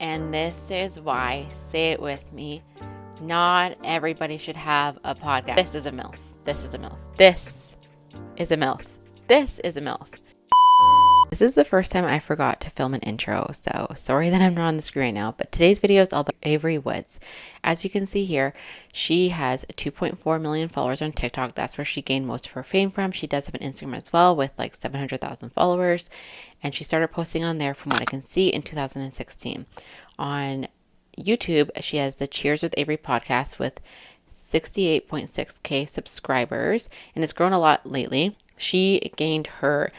And this is why, say it with me, not everybody should have a podcast. This is a MILF. This is a MILF. This is a MILF. This is a MILF. This is the first time I forgot to film an intro, so sorry that I'm not on the screen right now, but today's video is all about Avery Woods. As you can see here, she has 2.4 million followers on TikTok. That's where she gained most of her fame from. She does have an Instagram as well with like 700,000 followers, and she started posting on there from what I can see in 2016. On YouTube, she has the Cheers with Avery podcast with 68.6k subscribers, and it's grown a lot lately. She gained her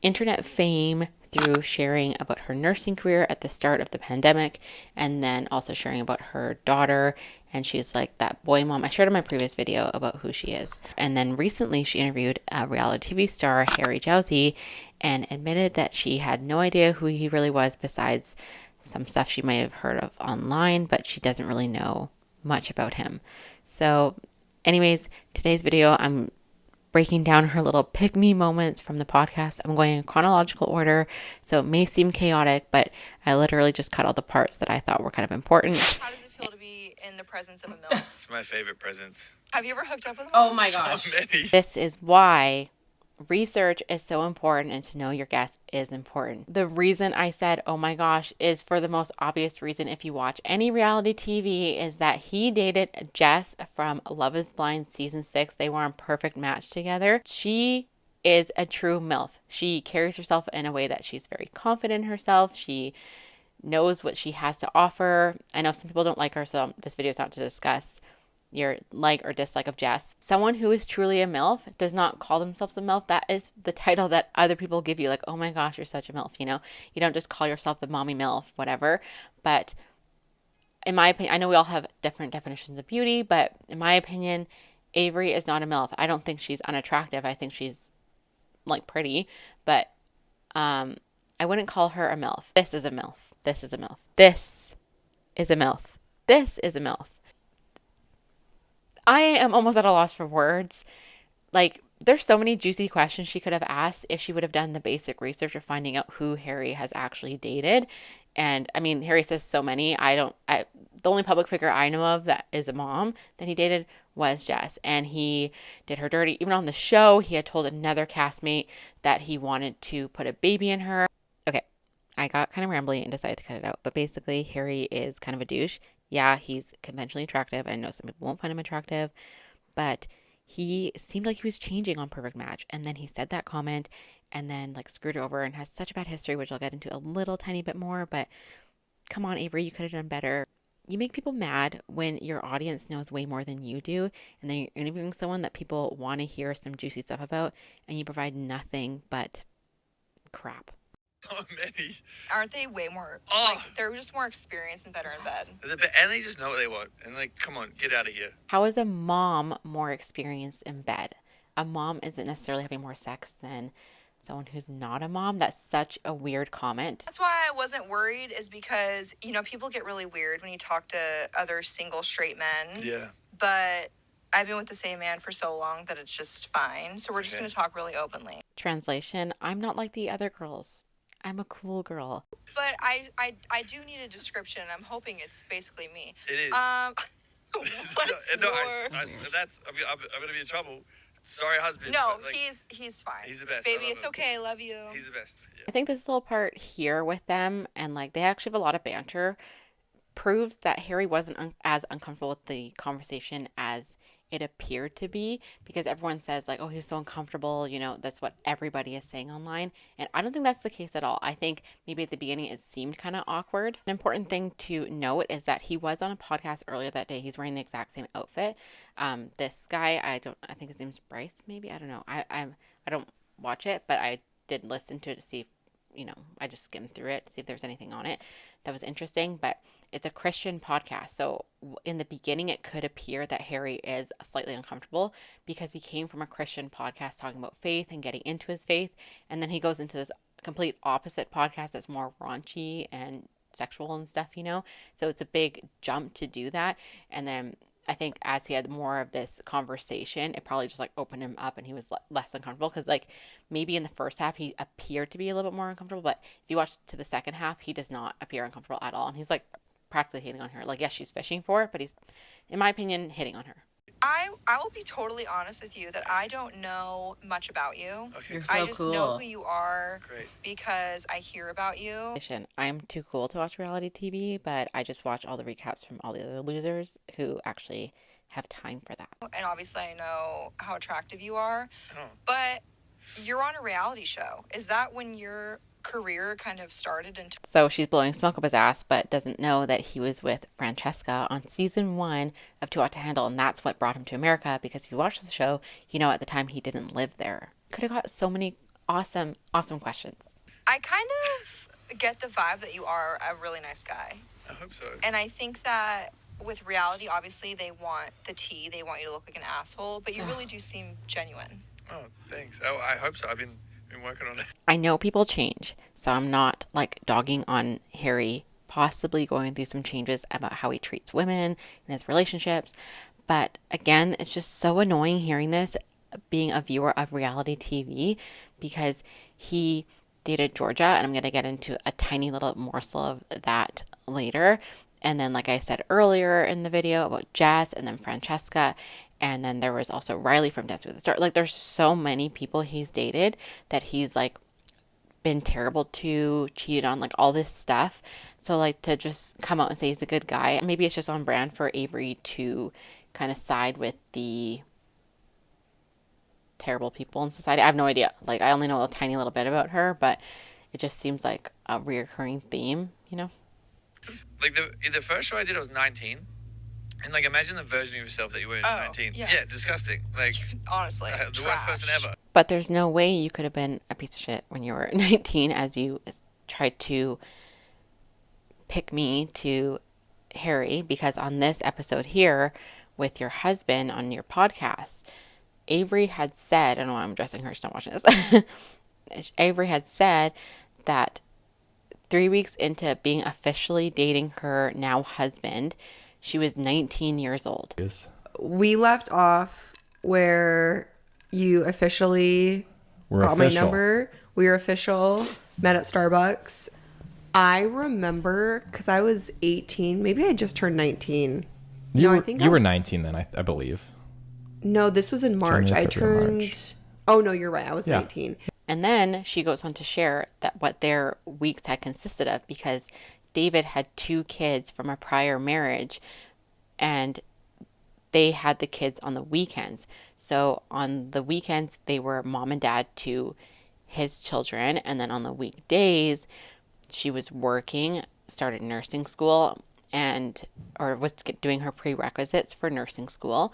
internet fame through sharing about her nursing career at the start of the pandemic, and then also sharing about her daughter. And she's like that boy mom I shared in my previous video about who she is. And then recently she interviewed a reality TV star, Harry Jowsey, and admitted that she had no idea who he really was besides some stuff she might have heard of online, but she doesn't really know much about him. So anyways, today's video, I'm breaking down her little pick-me moments from the podcast. I'm going in chronological order, so it may seem chaotic, but I literally just cut all the parts that I thought were kind of important. How does it feel to be in the presence of a MILF? It's my favorite presence. Have you ever hooked up with one? Oh my gosh. So many. This is why research is so important, and to know your guest is important. The reason I said, oh my gosh, is for the most obvious reason. If you watch any reality TV, is that he dated Jess from Love is Blind season 6. They were a perfect match together. She is a true MILF. She carries herself in a way that she's very confident in herself. She knows what she has to offer. I know some people don't like her, so this video is not to discuss your like or dislike of Jess. Someone who is truly a MILF does not call themselves a MILF. That is the title that other people give you. Like, oh my gosh, you're such a MILF, you know? You don't just call yourself the mommy MILF, whatever. But in my opinion, I know we all have different definitions of beauty, but in my opinion, Avery is not a MILF. I don't think she's unattractive. I think she's like pretty, but I wouldn't call her a MILF. This is a MILF. This is a MILF. This is a MILF. This is a MILF. I am almost at a loss for words. Like, there's so many juicy questions she could have asked if she would have done the basic research of finding out who Harry has actually dated. And I mean, Harry says so many. The only public figure I know of that is a mom that he dated was Jess. And he did her dirty. Even on the show, he had told another castmate that he wanted to put a baby in her. Okay, I got kind of rambly and decided to cut it out. But basically, Harry is kind of a douche. Yeah, he's conventionally attractive. I know some people won't find him attractive, but he seemed like he was changing on Perfect Match. And then he said that comment and then like screwed her over and has such a bad history, which I'll get into a little tiny bit more. But come on, Avery, you could have done better. You make people mad when your audience knows way more than you do, and then you're interviewing someone that people want to hear some juicy stuff about, and you provide nothing but crap. So many. Aren't they way more, like, they're just more experienced and better in bed? And they just know what they want. And like, come on, get out of here. How is a mom more experienced in bed? A mom isn't necessarily having more sex than someone who's not a mom. That's such a weird comment. That's why I wasn't worried, is because, you know, people get really weird when you talk to other single straight men. Yeah. But I've been with the same man for so long that it's just fine. So we're just going to talk really openly. Translation, I'm not like the other girls. I'm a cool girl. But I do need a description. I'm hoping it's basically me. It is. What's no, more? I'm gonna be in trouble. Sorry, husband. No, but, like, he's fine. He's the best. Baby, it's okay. I love you. He's the best. Yeah. I think this little part here with them, and like they actually have a lot of banter, proves that Harry wasn't as uncomfortable with the conversation as it appeared to be, because everyone says like, oh, he was so uncomfortable, you know, that's what everybody is saying online. And I don't think that's the case at all. I think maybe at the beginning it seemed kind of awkward. An important thing to note is that he was on a podcast earlier that day. He's wearing the exact same outfit. This guy, I think his name's Bryce, maybe. I don't know. I don't watch it, but I did listen to it to see if, you know, I just skimmed through it to see if there's anything on it that was interesting. But it's a Christian podcast. So in the beginning, it could appear that Harry is slightly uncomfortable because he came from a Christian podcast talking about faith and getting into his faith. And then he goes into this complete opposite podcast that's more raunchy and sexual and stuff, you know? So it's a big jump to do that. And then I think as he had more of this conversation, it probably just like opened him up and he was less uncomfortable. Because like maybe in the first half he appeared to be a little bit more uncomfortable, but if you watch to the second half, he does not appear uncomfortable at all. And he's like practically hitting on her. Like, yes, she's fishing for it, but he's, in my opinion, hitting on her. I will be totally honest with you that I don't know much about you. Okay. You're I so just know cool. who you are Great. because I hear about you. I'm too cool to watch reality TV, but I just watch all the recaps from all the other losers who actually have time for that. And obviously I know how attractive you are, Oh. but you're on a reality show. Is that when your career kind of started into So she's blowing smoke up his ass, but doesn't know that he was with Francesca on season 1 of Too Hot to Handle, and that's what brought him to America. Because if you watch the show, you know at the time he didn't live there. Could have got so many awesome, awesome questions. I kind of get the vibe that you are a really nice guy. I hope so. And I think that with reality, obviously they want the tea. They want you to look like an asshole, but you really do seem genuine. Oh, thanks. Oh, I hope so. I've been working on it. I know people change, so I'm not like dogging on Harry possibly going through some changes about how he treats women in his relationships. But again, it's just so annoying hearing this being a viewer of reality TV, because he dated Georgia, and I'm going to get into a tiny little morsel of that later. And then, like I said earlier in the video, about Jess, and then Francesca, and then there was also Riley from Dancing with the Stars. Like, there's so many people he's dated that he's like been terrible to, cheated on, like all this stuff. So like to just come out and say he's a good guy, maybe it's just on brand for Avery to kind of side with the terrible people in society. I have no idea. Like, I only know a tiny little bit about her, but it just seems like a reoccurring theme, you know? Like the first show I did, I was 19, and like imagine the version of yourself that you were at 19. yeah. Yeah, disgusting. Like Honestly, the worst person ever. But there's no way you could have been a piece of shit when you were 19, as you tried to pick me to Harry, because on this episode here with your husband on your podcast, Avery had said, I don't know why I'm addressing her, she's not watching this. Avery had said that 3 weeks into being officially dating her now husband, she was 19 years old. Yes. We left off where you officially got my number. We were official, met at Starbucks. I remember because I was 18. Maybe I just turned 19. I think you were 19 then, I believe. No, this was in March. January, I February, turned. March. Oh no, you're right. I was 19. And then she goes on to share that what their weeks had consisted of, because David had 2 kids from a prior marriage, and they had the kids on the weekends. So on the weekends, they were mom and dad to his children. And then on the weekdays, she was working, started nursing school, or was doing her prerequisites for nursing school.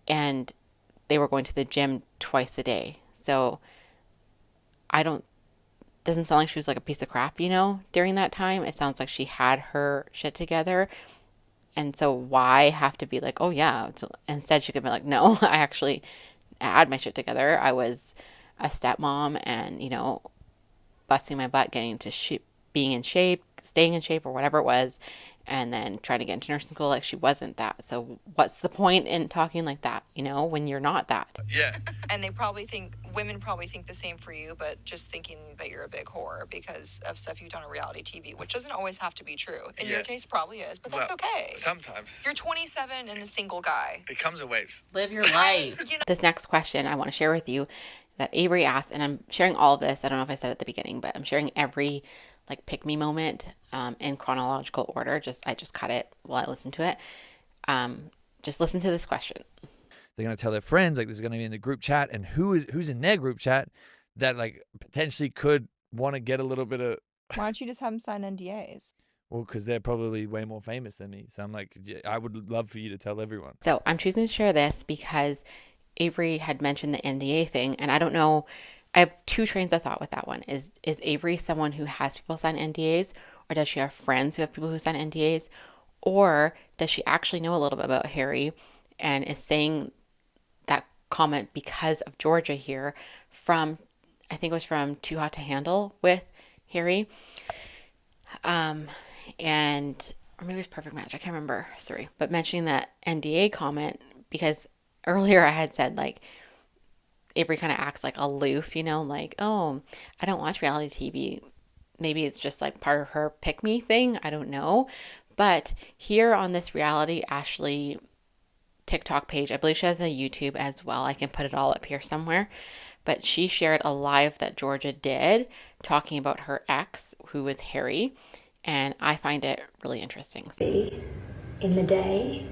And they were going to the gym twice a day. So doesn't sound like she was like a piece of crap, during that time. It sounds like she had her shit together. And so why have to be like, oh yeah, instead she could be like, no, I actually had my shit together. I was a stepmom and, busting my butt, getting into being in shape, staying in shape, or whatever it was, and then trying to get into nursing school. Like, she wasn't that. So what's the point in talking like that, when you're not that? Yeah. And women probably think the same for you, but just thinking that you're a big whore because of stuff you've done on reality TV, which doesn't always have to be true. In your case, probably is, but that's okay. Sometimes. You're 27 and a single guy. It comes in waves. Live your life. This next question I want to share with you that Avery asked, and I'm sharing all of this. I don't know if I said it at the beginning, but I'm sharing every pick me moment in chronological order. I just cut it while I listened to it. Just listen to this question. They're going to tell their friends, like, this is going to be in the group chat, and who's in their group chat that like potentially could want to get a little bit of. Why don't you just have them sign NDAs? Well, because they're probably way more famous than me. So I'm like, I would love for you to tell everyone. So I'm choosing to share this because Avery had mentioned the NDA thing, and I don't know. I have 2 trains of thought with that one. Is Avery someone who has people sign NDAs, or does she have friends who have people who sign NDAs, or does she actually know a little bit about Harry and is saying that comment because of Georgia here from, I think it was from Too Hot to Handle with Harry. And or maybe it was Perfect Match. I can't remember. Sorry. But mentioning that NDA comment, because earlier I had said like Avery kind of acts like aloof, like, oh, I don't watch reality TV. Maybe it's just like part of her pick me thing. I don't know. But here on this reality Ashley TikTok page, I believe she has a YouTube as well. I can put it all up here somewhere. But she shared a live that Georgia did talking about her ex, who was Harry. And I find it really interesting. In the day,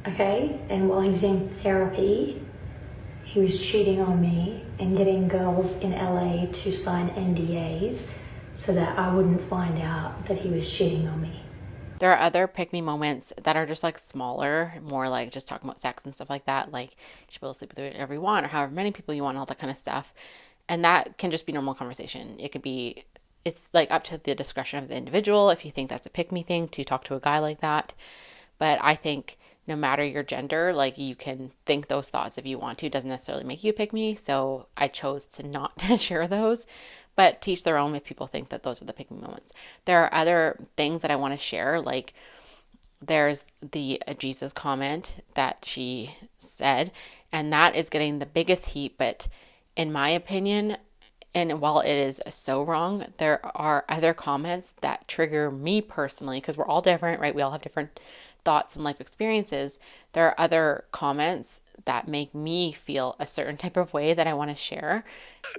okay, and while he was in therapy, he was cheating on me and getting girls in LA to sign NDAs so that I wouldn't find out that he was cheating on me. There are other pick me moments that are just like smaller, more like just talking about sex and stuff like that. Like you should be able to sleep with whoever you want or however many people you want, all that kind of stuff. And that can just be normal conversation. It could be, it's like up to the discretion of the individual if you think that's a pick me thing to talk to a guy like that. But I think no matter your gender, like you can think those thoughts if you want to. It doesn't necessarily make you pick me. So I chose to not share those. But teach their own if people think that those are the pick me moments. There are other things that I want to share. Like there's the Jesus comment that she said, and that is getting the biggest heat. But in my opinion, and while it is so wrong, there are other comments that trigger me personally because we're all different, right? We all have different thoughts and life experiences. There are other comments that make me feel a certain type of way that I want to share.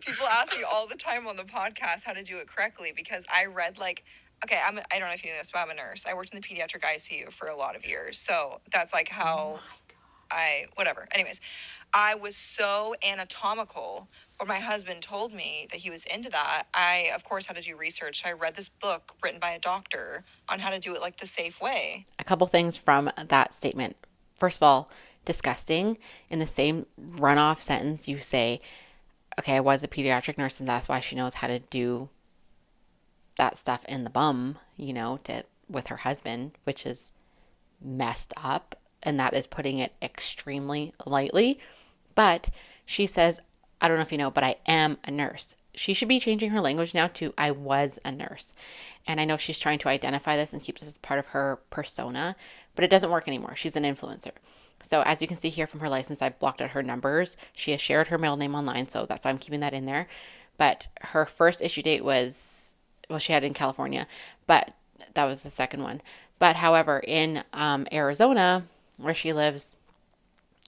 People ask me all the time on the podcast how to do it correctly because I read like, okay, I don't know if you know this, but I'm a nurse. I worked in the pediatric ICU for a lot of years. So that's like how whatever. Anyways, I was so anatomical. When my husband told me that he was into that, I, of course, had to do research. I read this book written by a doctor on how to do it like the safe way. A couple things from that statement. First of all, disgusting. In the same runoff sentence, you say, okay, I was a pediatric nurse and that's why she knows how to do that stuff in the bum, with her husband, which is messed up. And that is putting it extremely lightly. But she says, I don't know if you know, but I am a nurse. She should be changing her language now to I was a nurse. And I know she's trying to identify this and keep this as part of her persona, but it doesn't work anymore. She's an influencer. So as you can see here from her license, I blocked out her numbers. She has shared her middle name online, so that's why I'm keeping that in there. But her first issue date was, she had it in California, but that was the second one. But however, in Arizona, where she lives,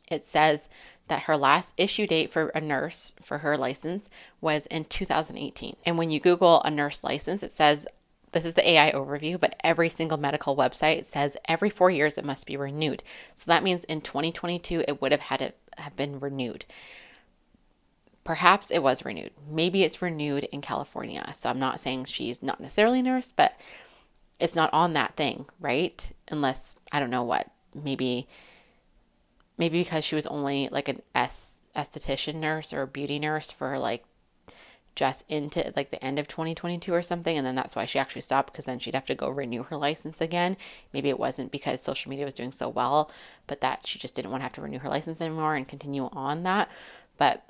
it says that her last issue date for a nurse for her license was in 2018. And when you Google a nurse license, it says, this is the AI overview, but every single medical website says every 4 years it must be renewed. So that means in 2022, it would have had to have been renewed. Perhaps it was renewed. Maybe it's renewed in California. So I'm not saying she's not necessarily a nurse, but it's not on that thing, right? Unless, I don't know what, maybe because she was only like an esthetician nurse or a beauty nurse for like just into like the end of 2022 or something, and then that's why she actually stopped, because then she'd have to go renew her license again. Maybe it wasn't because social media was doing so well, but that she just didn't want to have to renew her license anymore and continue on that. But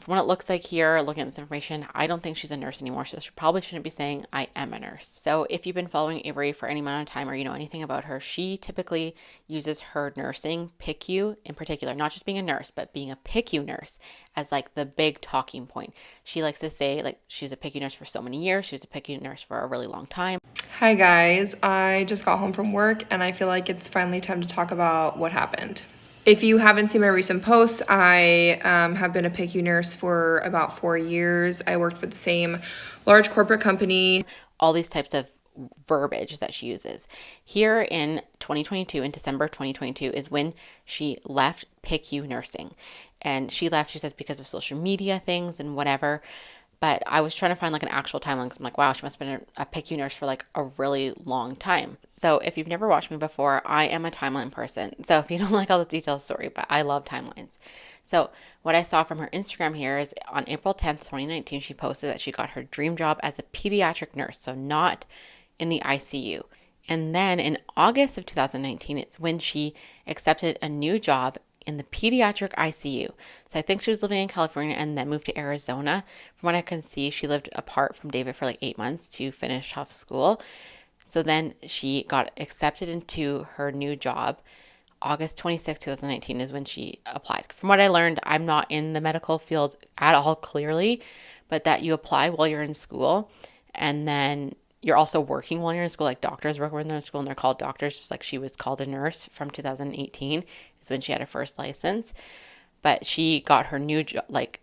from what it looks like here, looking at this information, I don't think she's a nurse anymore, so she probably shouldn't be saying I am a nurse. So if you've been following Avery for any amount of time or you know anything about her, she typically uses her nursing PICU in particular, not just being a nurse, but being a PICU nurse as like the big talking point. She likes to say like she's a PICU nurse for so many years, she was a PICU nurse for a really long time. Hi guys, I just got home from work and I feel like it's finally time to talk about what happened. If you haven't seen my recent posts, I have been a PICU nurse for about 4 years. I worked for the same large corporate company. All these types of verbiage that she uses. Here in 2022, in December 2022, is when she left PICU nursing. And she left, she says, because of social media things and whatever. But I was trying to find like an actual timeline because I'm like, wow, she must have been a PICU nurse for like a really long time. So if you've never watched me before, I am a timeline person. So if you don't like all the details, sorry, but I love timelines. So what I saw from her Instagram here is on April 10th, 2019, she posted that she got her dream job as a pediatric nurse, so not in the ICU. And then in August of 2019, it's when she accepted a new job in the pediatric ICU. So I think she was living in California and then moved to Arizona. From what I can see, she lived apart from David for like 8 months to finish off school. So then she got accepted into her new job. August 26, 2019 is when she applied. From what I learned, I'm not in the medical field at all clearly, but that you apply while you're in school, and then you're also working while you're in school. Like doctors work when they're in school and they're called doctors, just like she was called a nurse. From 2018 is when she had her first license. But she got her new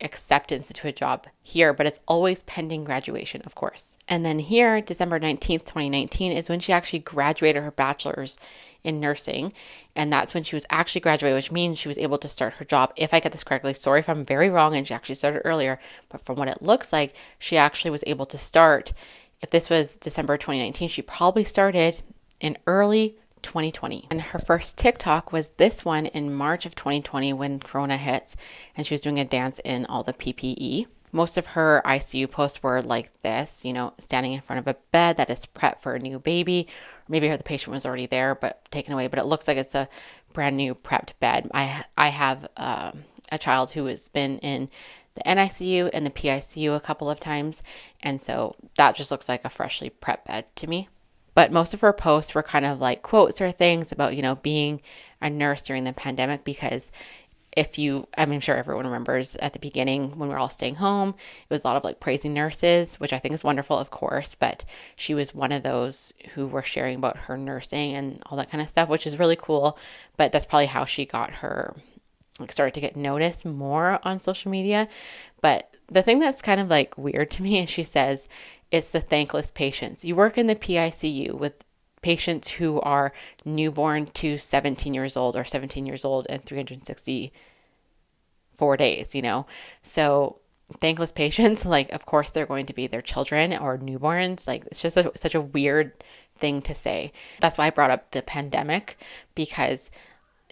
acceptance into a job here, but it's always pending graduation, of course. And then here, December 19th, 2019 is when she actually graduated her bachelor's in nursing. And that's when she was actually graduated, which means she was able to start her job. If I get this correctly, sorry if I'm very wrong and she actually started earlier, but from what it looks like, she actually was able to start. If this was December 2019, she probably started in early 2020. And her first TikTok was this one in March of 2020 when Corona hits, and she was doing a dance in all the PPE. Most of her ICU posts were like this, standing in front of a bed that is prepped for a new baby. Maybe the patient was already there but taken away, but it looks like it's a brand new prepped bed. I have a child who has been in the NICU and the PICU a couple of times, and so that just looks like a freshly prepped bed to me. But most of her posts were kind of like quotes or things about, being a nurse during the pandemic, because I'm sure everyone remembers at the beginning when we were all staying home, it was a lot of like praising nurses, which I think is wonderful, of course, but she was one of those who were sharing about her nursing and all that kind of stuff, which is really cool. But that's probably how she got started to get noticed more on social media. But the thing that's kind of like weird to me is she says, it's the thankless patients. You work in the PICU with patients who are newborn to 17 years old or 17 years old and 364 days, So thankless patients, like, of course, they're going to be their children or newborns. Like, it's just such a weird thing to say. That's why I brought up the pandemic, because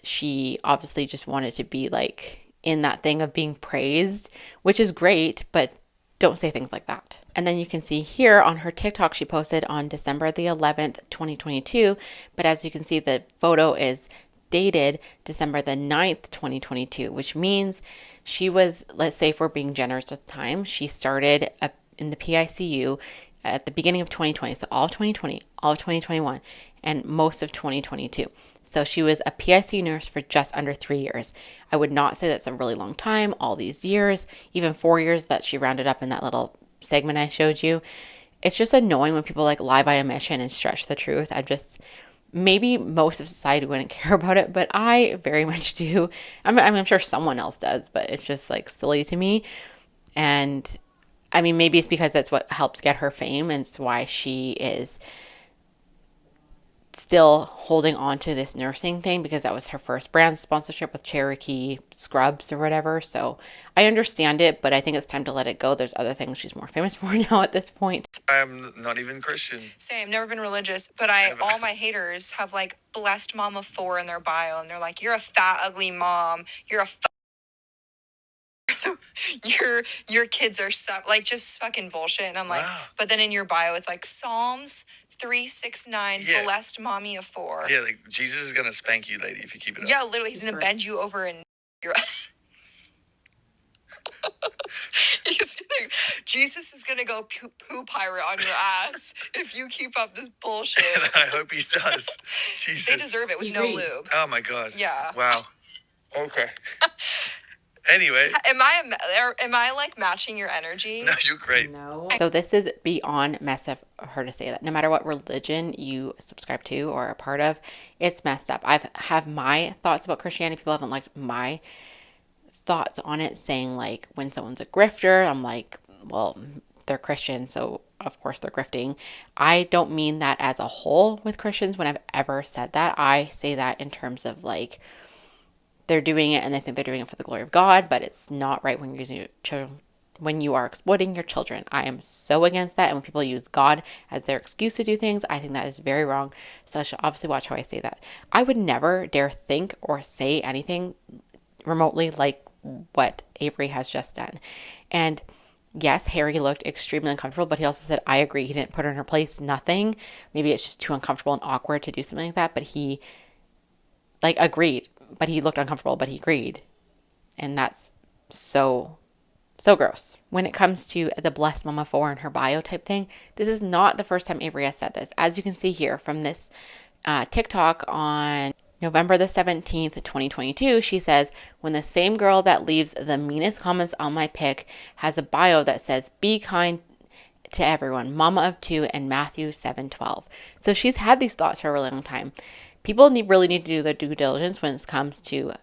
she obviously just wanted to be like in that thing of being praised, which is great, but don't say things like that. And then you can see here on her TikTok, she posted on December the 11th, 2022. But as you can see, the photo is dated December the 9th, 2022, which means she was, let's say if we're being generous with time, she started in the PICU at the beginning of 2020. So all of 2020, all of 2021, and most of 2022. So she was a PICU nurse for just under 3 years. I would not say that's a really long time, all these years, even 4 years that she rounded up in that little segment I showed you. It's just annoying when people like lie by omission and stretch the truth. Maybe most of society wouldn't care about it, but I very much do. I'm sure someone else does, but it's just like silly to me. And maybe it's because that's what helped get her fame, and it's why she is still holding on to this nursing thing, because that was her first brand sponsorship with Cherokee Scrubs or whatever. So I understand it, but I think it's time to let it go. There's other things she's more famous for now at this point. I'm not even Christian. Same, never been religious, but all my haters have like blessed mama 4 in their bio, and they're like, you're a fat, ugly mom. You're a your kids are like just fucking bullshit. And I'm like, but then in your bio, it's like Psalms 369, blessed mommy of 4. Yeah, like Jesus is gonna spank you, lady, if you keep it up. Yeah, literally, he's gonna bend you over and Jesus is gonna go poo pirate on your ass if you keep up this bullshit. I hope he does. Jesus. They deserve it with no lube. Oh my God. Yeah. Wow. Okay. Anyway. Am I like matching your energy? No, you're great. No. So this is beyond messed up of her to say that. No matter what religion you subscribe to or are a part of, it's messed up. I have my thoughts about Christianity. People haven't liked my thoughts on it, saying like when someone's a grifter, I'm like, well, they're Christian, so of course they're grifting. I don't mean that as a whole with Christians when I've ever said that. I say that in terms of like, they're doing it and they think they're doing it for the glory of God, but it's not right when you're using your children, when you are exploiting your children. I am so against that. And when people use God as their excuse to do things, I think that is very wrong. So I should obviously watch how I say that. I would never dare think or say anything remotely like what Avery has just done. And yes, Harry looked extremely uncomfortable, but he also said, I agree. He didn't put her in her place, nothing. Maybe it's just too uncomfortable and awkward to do something like that, but he agreed. But he looked uncomfortable, but he agreed. And that's so So gross. When it comes to the Blessed Mama 4 and her bio type thing, this is not the first time Avery has said this. As you can see here from this TikTok on November the 17th, 2022, she says, when the same girl that leaves the meanest comments on my pic has a bio that says, be kind to everyone, mama of two, and Matthew 7:12. So she's had these thoughts for a really long time. People really need to do their due diligence when it comes to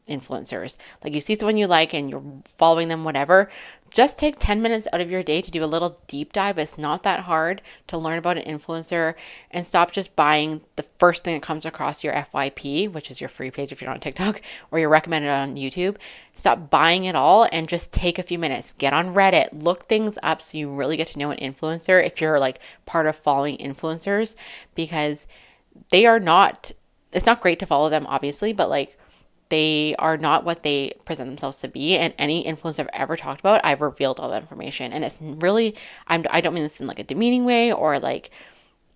influencers. Like, you see someone you like and you're following them, whatever, just take 10 minutes out of your day to do a little deep dive. It's not that hard to learn about an influencer, and stop just buying the first thing that comes across your FYP, which is your free page if you're on TikTok, or you're recommended on YouTube. Stop buying it all and just take a few minutes. Get on Reddit, look things up so you really get to know an influencer if you're like part of following influencers, because they are not, it's not great to follow them, obviously, but like, they are not what they present themselves to be. And any influencer I've ever talked about, I've revealed all that information. And it's really, I don't mean this in like a demeaning way, or like,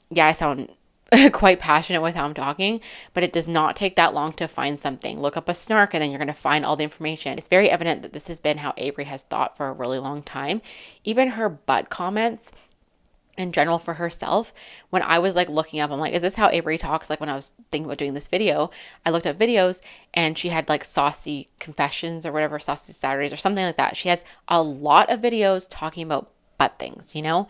yeah, I sound quite passionate with how I'm talking, but it does not take that long to find something. Look up a snark and then you're going to find all the information. It's very evident that this has been how Avery has thought for a really long time. Even her butt comments in general for herself, when I was like looking up, I'm like, is this how Avery talks? Like, when I was thinking about doing this video, I looked up videos and she had like saucy confessions or whatever, saucy Saturdays or something like that. She has a lot of videos talking about butt things, you know?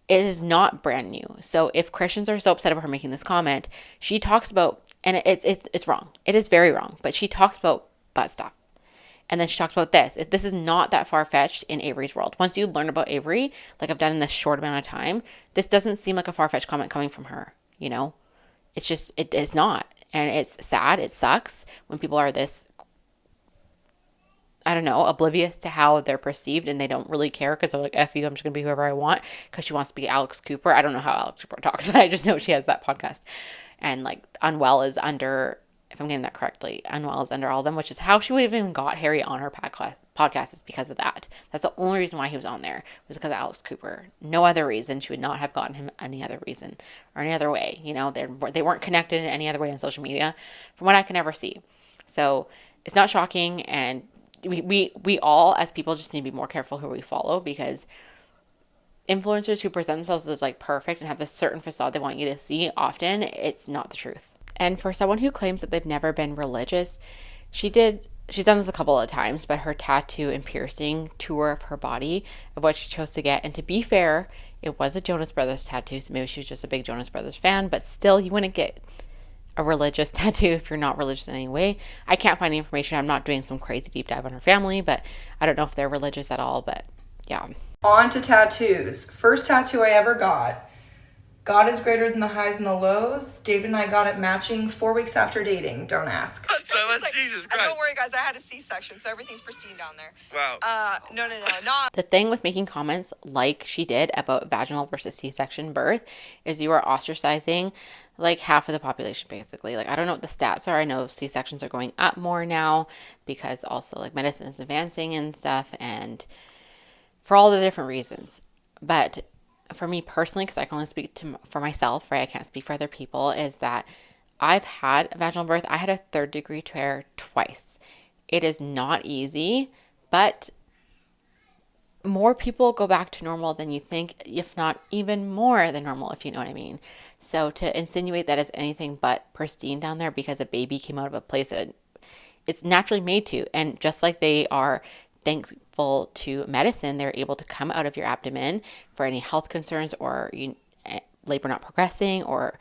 It is not brand new. So if Christians are so upset about her making this comment, she talks about, and it's wrong. It is very wrong, but she talks about butt stuff. And then she talks about this. This is not that far-fetched in Avery's world. Once you learn about Avery, like I've done in this short amount of time, this doesn't seem like a far-fetched comment coming from her, you know? It's just, it is not. And it's sad. It sucks when people are this, I don't know, oblivious to how they're perceived, and they don't really care because they're like, F you, I'm just going to be whoever I want, because she wants to be Alex Cooper. I don't know how Alex Cooper talks, but I just know she has that podcast. And like, Unwell is under, if I'm getting that correctly, Unwell is under all of them, which is how she would have even got Harry on her podcast, is because of that. That's the only reason why he was on there, was because of Alex Cooper. No other reason. She would not have gotten him any other reason or any other way. You know, they weren't connected in any other way on social media from what I can ever see. So it's not shocking. And we all as people just need to be more careful who we follow, because influencers who present themselves as like perfect and have this certain facade they want you to see, often it's not the truth. And for someone who claims that they've never been religious, she's done this a couple of times, but her tattoo and piercing tour of her body of what she chose to get. And to be fair, it was a Jonas Brothers tattoo, so maybe she was just a big Jonas Brothers fan, but still, you wouldn't get a religious tattoo if you're not religious in any way. I can't find any information. I'm not doing some crazy deep dive on her family, but I don't know if they're religious at all, but yeah. On to tattoos. First tattoo I ever got. God is greater than the highs and the lows. David and I got it matching 4 weeks after dating. Don't ask. So much, like, Jesus Christ. Don't worry, guys. I had a C-section, so everything's pristine down there. Wow. No, not. The thing with making comments like she did about vaginal versus C-section birth is you are ostracizing like half of the population, basically. Like, I don't know what the stats are. I know C-sections are going up more now because also like medicine is advancing and stuff, and for all the different reasons. But for me personally, because I can only speak for myself, right? I can't speak for other people, is that I've had a vaginal birth. I had a 3rd-degree tear twice. It is not easy, but more people go back to normal than you think, if not even more than normal, if you know what I mean. So to insinuate that it's anything but pristine down there because a baby came out of a place that it's naturally made to, and just like they are thankful to medicine, they're able to come out of your abdomen for any health concerns, or labor not progressing, or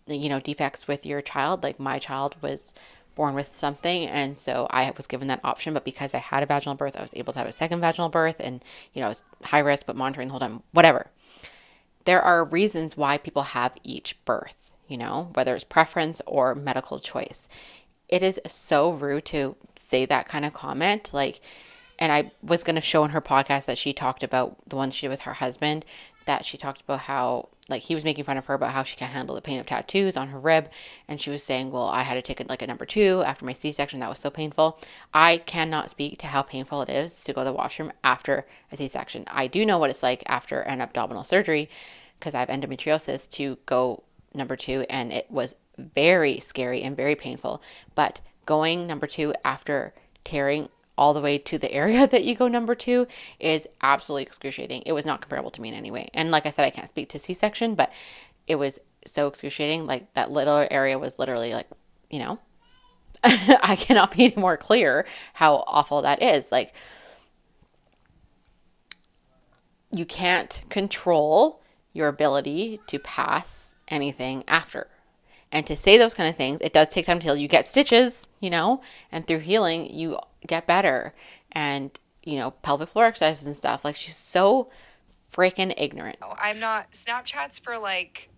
defects with your child. Like, my child was born with something, and so I was given that option, but because I had a vaginal birth, I was able to have a second vaginal birth, and I was high risk but monitoring the whole time, whatever. There are reasons why people have each birth, whether it's preference or medical choice. It is so rude to say that kind of comment. And I was going to show in her podcast that she talked about the one she did with her husband, that she talked about how, he was making fun of her about how she can't handle the pain of tattoos on her rib. And she was saying, well, I had to take a number 2 after my C-section. That was so painful. I cannot speak to how painful it is to go to the washroom after a C-section. I do know what it's like after an abdominal surgery, because I have endometriosis, to go number 2, and it was very scary and very painful. But going number 2 after tearing all the way to the area that you go number 2 is absolutely excruciating. It was not comparable to me in any way. And like I said, I can't speak to C-section, but it was so excruciating. Like that little area was literally like, you know, I cannot be any more clear how awful that is. Like, you can't control your ability to pass anything after. And to say those kind of things, it does take time to heal. You get stitches, you know, and through healing, you get better. And, you know, pelvic floor exercises and stuff. Like, she's so freaking ignorant. I'm not. Snapchat's for like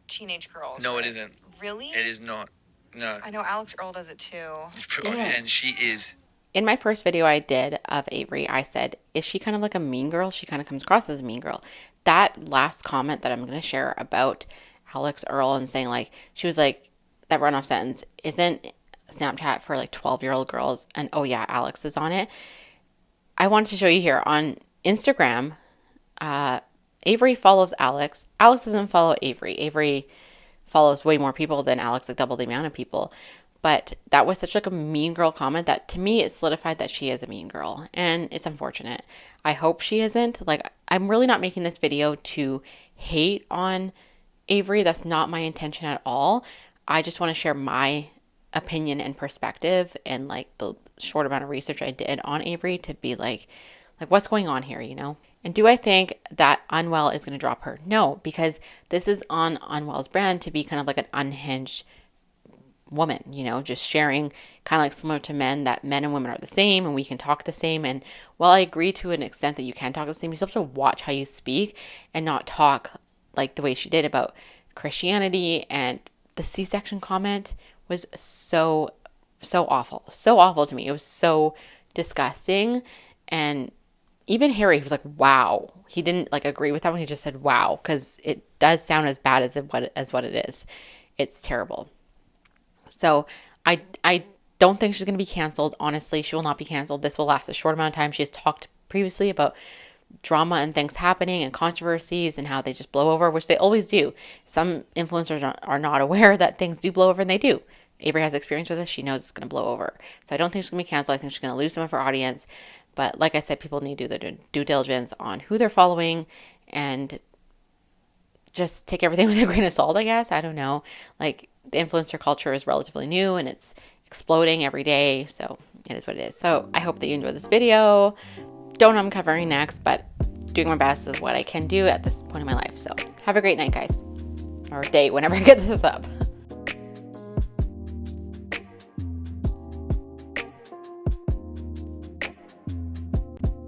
teenage girls. No, right? it isn't. Really? It is not. No. I know Alex Earl does it too. Yes. And she is. In my first video I did of Avery, I said, is she kind of like a mean girl? She kind of comes across as a mean girl. That last comment that I'm going to share about Alex Earl and saying like, she was like, that runoff sentence, isn't Snapchat for like 12-year-old girls? And oh yeah, Alex is on it. I wanted to show you here on Instagram, Avery follows Alex. Alex doesn't follow Avery. Avery follows way more people than Alex, like double the amount of people. But that was such like a mean girl comment that to me it solidified that she is a mean girl, and it's unfortunate. I hope she isn't. Like, I'm really not making this video to hate on Avery. That's not my intention at all. I just want to share my opinion and perspective and like the short amount of research I did on Avery to be like what's going on here, you know? And do I think that Unwell is going to drop her? No, because this is on Unwell's brand to be kind of like an unhinged woman, you know, just sharing kind of like similar to men, that men and women are the same and we can talk the same. And while I agree to an extent that you can talk the same, you still have to watch how you speak and not talk like the way she did about Christianity. And the C-section comment was so awful. So awful to me. It was so disgusting. And even Harry was like, wow. He didn't like agree with that one. He just said, wow, because it does sound as bad as what it is. It's terrible. So I don't think she's going to be canceled. Honestly, she will not be canceled. This will last a short amount of time. She has talked previously about drama and things happening and controversies and how they just blow over, which they always do. Some influencers are not aware that things do blow over, and they do. Avery has experience with this. She knows it's going to blow over. So I don't think she's going to be canceled. I think she's going to lose some of her audience. But like I said, people need to do their due diligence on who they're following and just take everything with a grain of salt, I guess. I don't know. Like, the influencer culture is relatively new and it's exploding every day. So it is what it is. So I hope that you enjoyed this video. Don't know what I'm covering next, but doing my best is what I can do at this point in my life. So have a great night, guys. Or day, whenever I get this up.